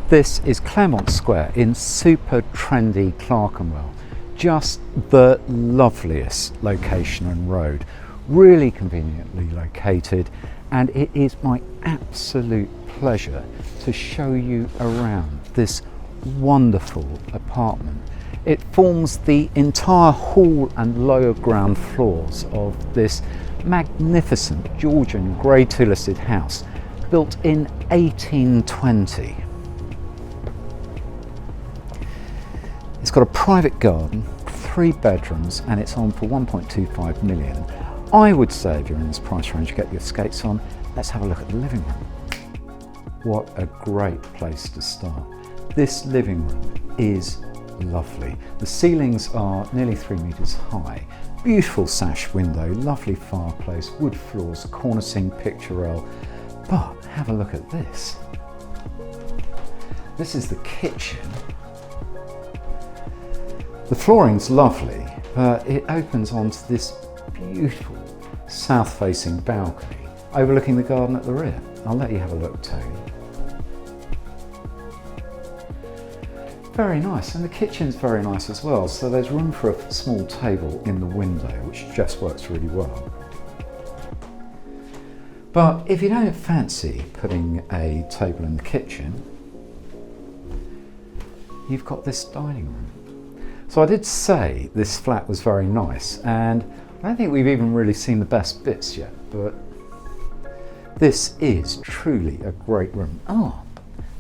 This is Claremont Square in super trendy Clerkenwell. Just the loveliest location and road, really conveniently located, and it is my absolute pleasure to show you around this wonderful apartment. It forms the entire hall and lower ground floors of this magnificent Georgian grey two-listed house built in 1820. It's got a private garden, 3 bedrooms, and it's on for 1.25 million. I would say if you're in this price range, get your skates on. Let's have a look at the living room. What a great place to start. This living room is lovely. The ceilings are nearly 3 meters high. Beautiful sash window, lovely fireplace, wood floors, cornicing, pictorial. But have a look at this. This is the kitchen. The flooring's lovely, but it opens onto this beautiful south-facing balcony overlooking the garden at the rear. I'll let you have a look too. Very nice, and the kitchen's very nice as well, so there's room for a small table in the window, which just works really well. But if you don't fancy putting a table in the kitchen, you've got this dining room. So I did say this flat was very nice, and I don't think we've even really seen the best bits yet, but this is truly a great room. Oh,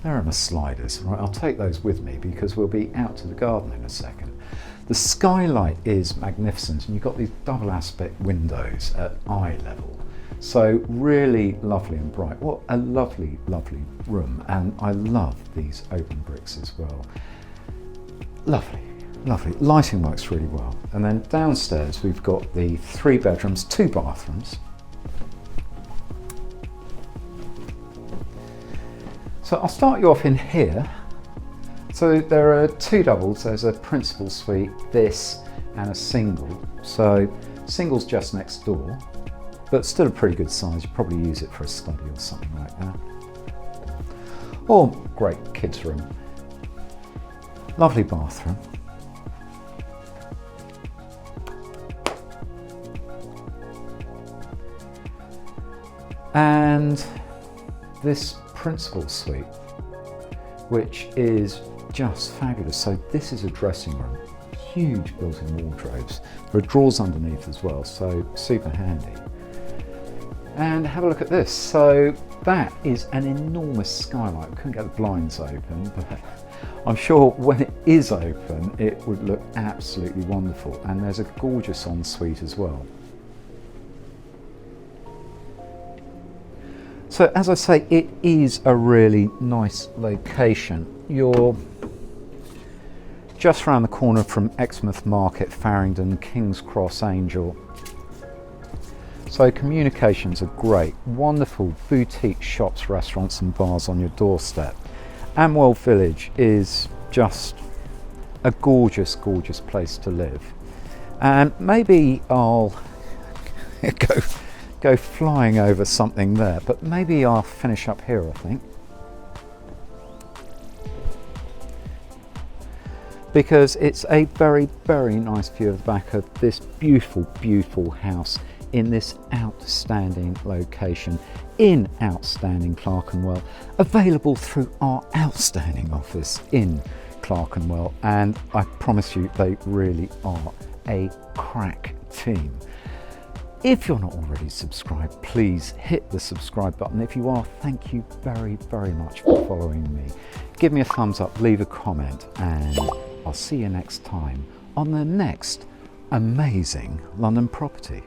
there are my sliders. Right, I'll take those with me because we'll be out to the garden in a second. The skylight is magnificent, and you've got these double aspect windows at eye level. So really lovely and bright. What a lovely, lovely room, and I love these open bricks as well. Lovely. Lovely, lighting works really well. And then downstairs we've got the 3 bedrooms, 2 bathrooms. So I'll start you off in here. So there are 2 doubles, there's a principal suite, this, and a single. So single's just next door, but still a pretty good size. You probably use it for a study or something like that. Or great kids room. Lovely bathroom. And this principal suite, which is just fabulous. So this is a dressing room, huge built-in wardrobes. There are drawers underneath as well, so super handy. And have a look at this. So that is an enormous skylight. We couldn't get the blinds open, but I'm sure when it is open, it would look absolutely wonderful. And there's a gorgeous ensuite as well. So as I say, it is a really nice location. You're just around the corner from Exmouth Market, Farringdon, King's Cross, Angel. So communications are great. Wonderful boutique shops, restaurants and bars on your doorstep. Amwell Village is just a gorgeous, gorgeous place to live. And maybe I'll go flying over something there, but maybe I'll finish up here, I think. Because it's a very, very nice view of the back of this beautiful, beautiful house in this outstanding location in outstanding Clerkenwell, available through our outstanding office in Clerkenwell, and I promise you they really are a crack team. If you're not already subscribed, please hit the subscribe button. If you are, thank you very, very much for following me. Give me a thumbs up, leave a comment, and I'll see you next time on the next amazing London property.